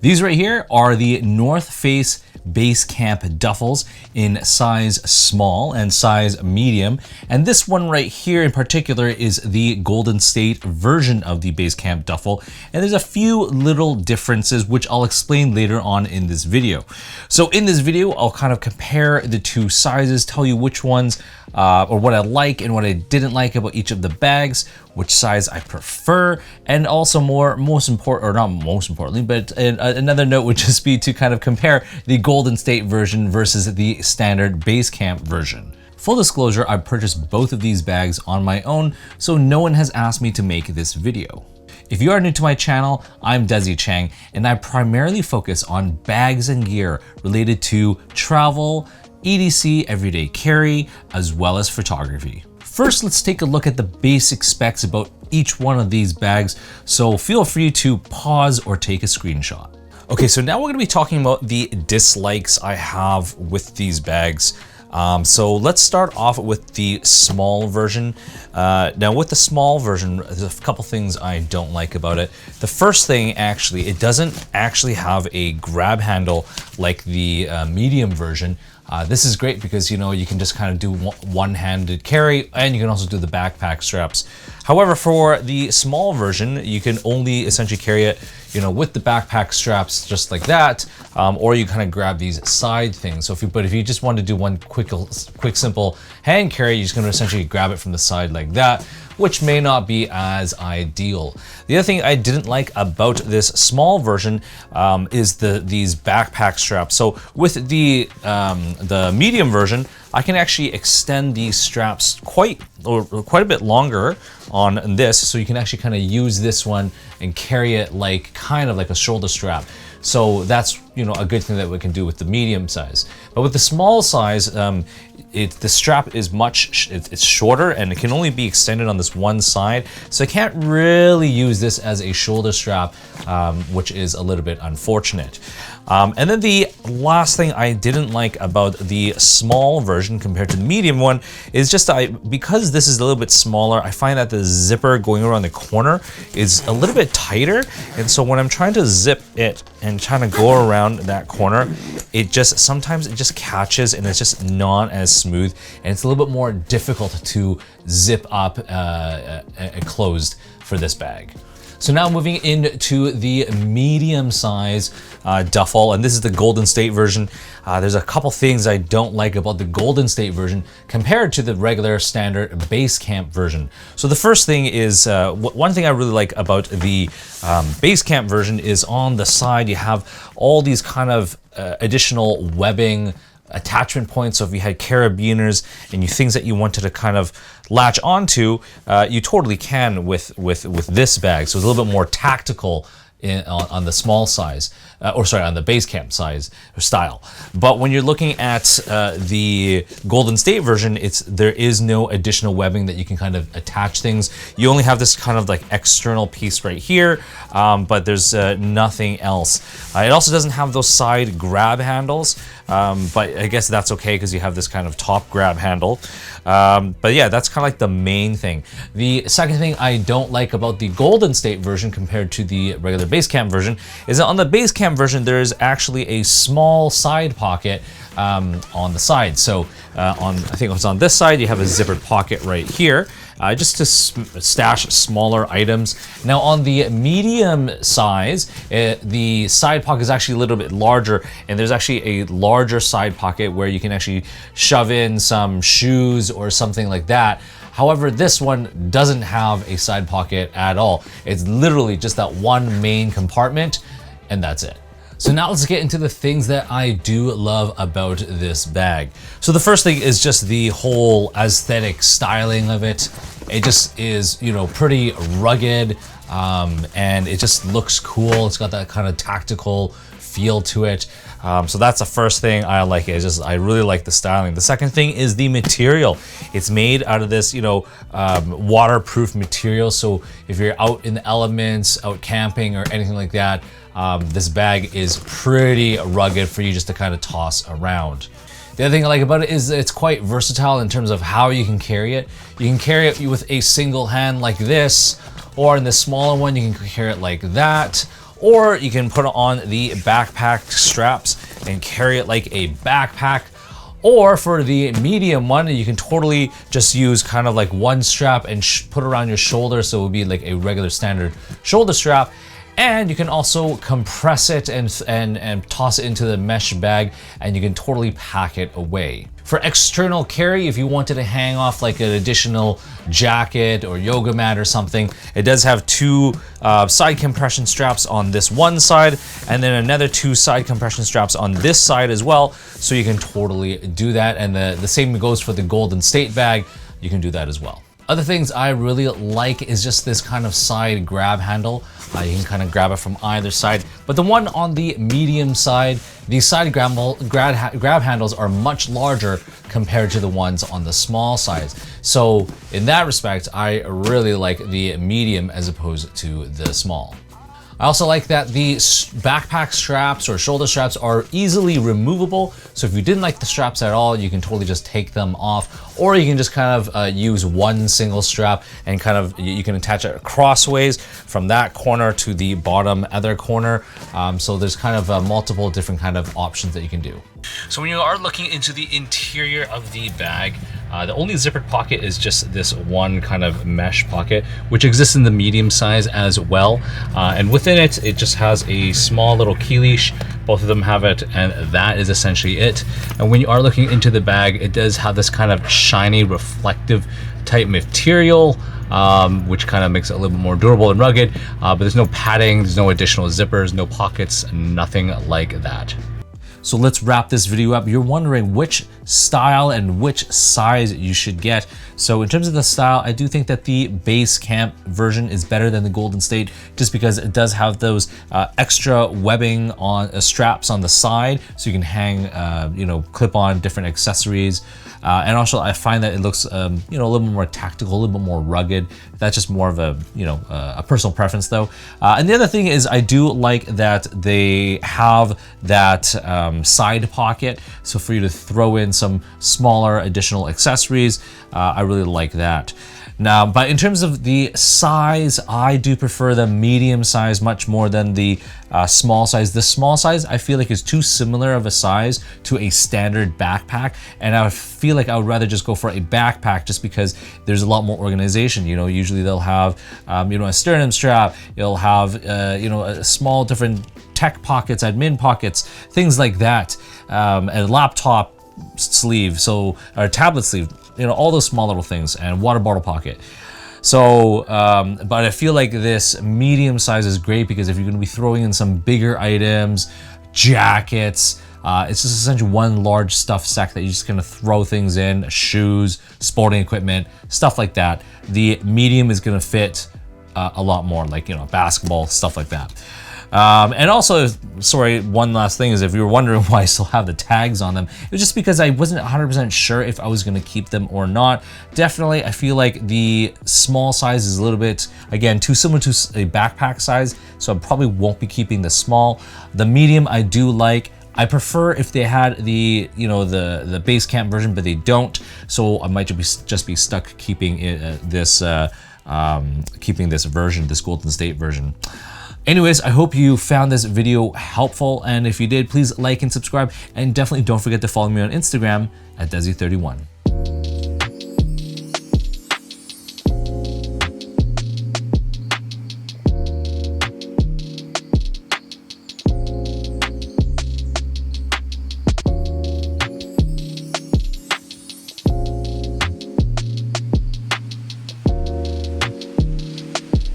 These right here are the North Face Base Camp duffels in size small and size medium, and this one right here in particular is the Golden State version of the Base Camp duffel, and there's a few little differences which I'll explain later on in this video. So in this video I'll kind of compare the two sizes, tell you which ones or what I like and what I didn't like about each of the bags, which size I prefer, and also most important, or not most importantly, but another note would just be to kind of compare the Golden State version versus the standard Base Camp version. Full disclosure, I purchased both of these bags on my own, so no one has asked me to make this video. If you are new to my channel, I'm Desy Cheng, and I primarily focus on bags and gear related to travel, EDC, everyday carry, as well as photography. First, let's take a look at the basic specs about each one of these bags, so feel free to pause or take a screenshot. Okay, so now we're gonna be talking about the dislikes I have with these bags. So let's start off with the small version. Now with the small version, there's a couple things I don't like about it. The first thing, actually, it doesn't actually have a grab handle like the medium version. This is great because, you know, you can just kind of do one-handed carry, and you can also do the backpack straps. However, for the small version, you can only essentially carry it, you know, with the backpack straps just like that, or you kind of grab these side things. So if you just want to do one quick simple hand carry, you're just going to essentially grab it from the side like that, which may not be as ideal. The other thing I didn't like about this small version is these backpack straps. So with the medium version, I can actually extend these straps quite a bit longer on this, so you can actually kind of use this one and carry it kind of like a shoulder strap. So that's, you know, a good thing that we can do with the medium size. But with the small size, the strap is it's shorter, and it can only be extended on this one side. So I can't really use this as a shoulder strap, which is a little bit unfortunate. And then the last thing I didn't like about the small version compared to the medium one is just because this is a little bit smaller, I find that the zipper going around the corner is a little bit tighter. And so when I'm trying to zip it and trying to go around that corner, sometimes it just catches and it's just not as smooth, and it's a little bit more difficult to zip up closed for this bag. So now moving into the medium size duffel, and this is the Golden State version. There's a couple things I don't like about the Golden State version compared to the regular standard Base Camp version. So the first thing is, one thing I really like about the Base Camp version is on the side you have all these kind of additional webbing attachment points. So if you had carabiners and things that you wanted to kind of latch onto, you totally can with this bag. So it's a little bit more tactical on the small size, on the Base Camp size or style. But when you're looking at the Golden State version, there is no additional webbing that you can kind of attach things. You only have this kind of like external piece right here, but there's nothing else. It also doesn't have those side grab handles, but I guess that's okay because you have this kind of top grab handle. But yeah, that's kind of like the main thing. The second thing I don't like about the Golden State version compared to the regular Base Camp version is that on the Base Camp version, there is actually a small side pocket on the side. So I think it's on this side, you have a zippered pocket right here, just to stash smaller items. Now on the medium size, the side pocket is actually a little bit larger, and there's actually a larger side pocket where you can actually shove in some shoes or something like that. However, this one doesn't have a side pocket at all. It's literally just that one main compartment, and that's it. So now let's get into the things that I do love about this bag. So the first thing is just the whole aesthetic styling of it. It just is, you know, pretty rugged, and it just looks cool. It's got that kind of tactical feel to it. So that's the first thing I like. I really like the styling. The second thing is the material. It's made out of this, you know, waterproof material. So if you're out in the elements, out camping or anything like that, this bag is pretty rugged for you just to kind of toss around. The other thing I like about it is it's quite versatile in terms of how you can carry it. You can carry it with a single hand like this, or in the smaller one, you can carry it like that, or you can put on the backpack straps and carry it like a backpack. Or for the medium one, you can totally just use kind of like one strap and put around your shoulder, so it would be like a regular standard shoulder strap. And you can also compress it and toss it into the mesh bag, and you can totally pack it away. For external carry, if you wanted to hang off like an additional jacket or yoga mat or something, it does have two side compression straps on this one side, and then another two side compression straps on this side as well. So you can totally do that. And the same goes for the Golden State bag. You can do that as well. Other things I really like is just this kind of side grab handle. You can kind of grab it from either side. But the one on the medium side, these side grab handles are much larger compared to the ones on the small size. So in that respect, I really like the medium as opposed to the small. I also like that the backpack straps or shoulder straps are easily removable. So if you didn't like the straps at all, you can totally just take them off, or you can just kind of use one single strap and kind of, you can attach it crossways from that corner to the bottom other corner. So there's kind of multiple different kind of options that you can do. So when you are looking into the interior of the bag, the only zippered pocket is just this one kind of mesh pocket, which exists in the medium size as well. And within it, it just has a small little key leash. Both of them have it, and that is essentially it. And when you are looking into the bag, it does have this kind of shiny, reflective type material, which kind of makes it a little bit more durable and rugged. But there's no padding, there's no additional zippers, no pockets, nothing like that. So let's wrap this video up. You're wondering which style and which size you should get. So in terms of the style, I do think that the base camp version is better than the Golden State, just because it does have those extra webbing on straps on the side, so you can hang, you know, clip on different accessories. And also I find that it looks, you know, a little more tactical, a little bit more rugged. That's just more of a, you know, a personal preference though. And the other thing is I do like that they have that side pocket. So for you to throw in some smaller additional accessories, I really like that. Now, but in terms of the size, I do prefer the medium size much more than the small size. The small size, I feel like, is too similar of a size to a standard backpack, and I feel like I would rather just go for a backpack, just because there's a lot more organization. You know, usually they'll have, you know, a sternum strap, you'll have, you know, a small different tech pockets, admin pockets, things like that, a laptop sleeve, so, or tablet sleeve, you know, all those small little things, and water bottle pocket. So, but I feel like this medium size is great, because if you're going to be throwing in some bigger items, jackets, it's just essentially one large stuff sack that you're just going to throw things in, shoes, sporting equipment, stuff like that. The medium is going to fit a lot more, like, you know, basketball, stuff like that. And also, sorry, one last thing is, if you were wondering why I still have the tags on them, it was just because I wasn't 100% sure if I was going to keep them or not. Definitely, I feel like the small size is a little bit, again, too similar to a backpack size, so I probably won't be keeping the small. The medium I do like. I prefer if they had the, you know, the base camp version, but they don't, so I might just be stuck keeping this version, this Golden State version. Anyways, I hope you found this video helpful, and if you did, please like and subscribe, and definitely don't forget to follow me on Instagram at Desy31.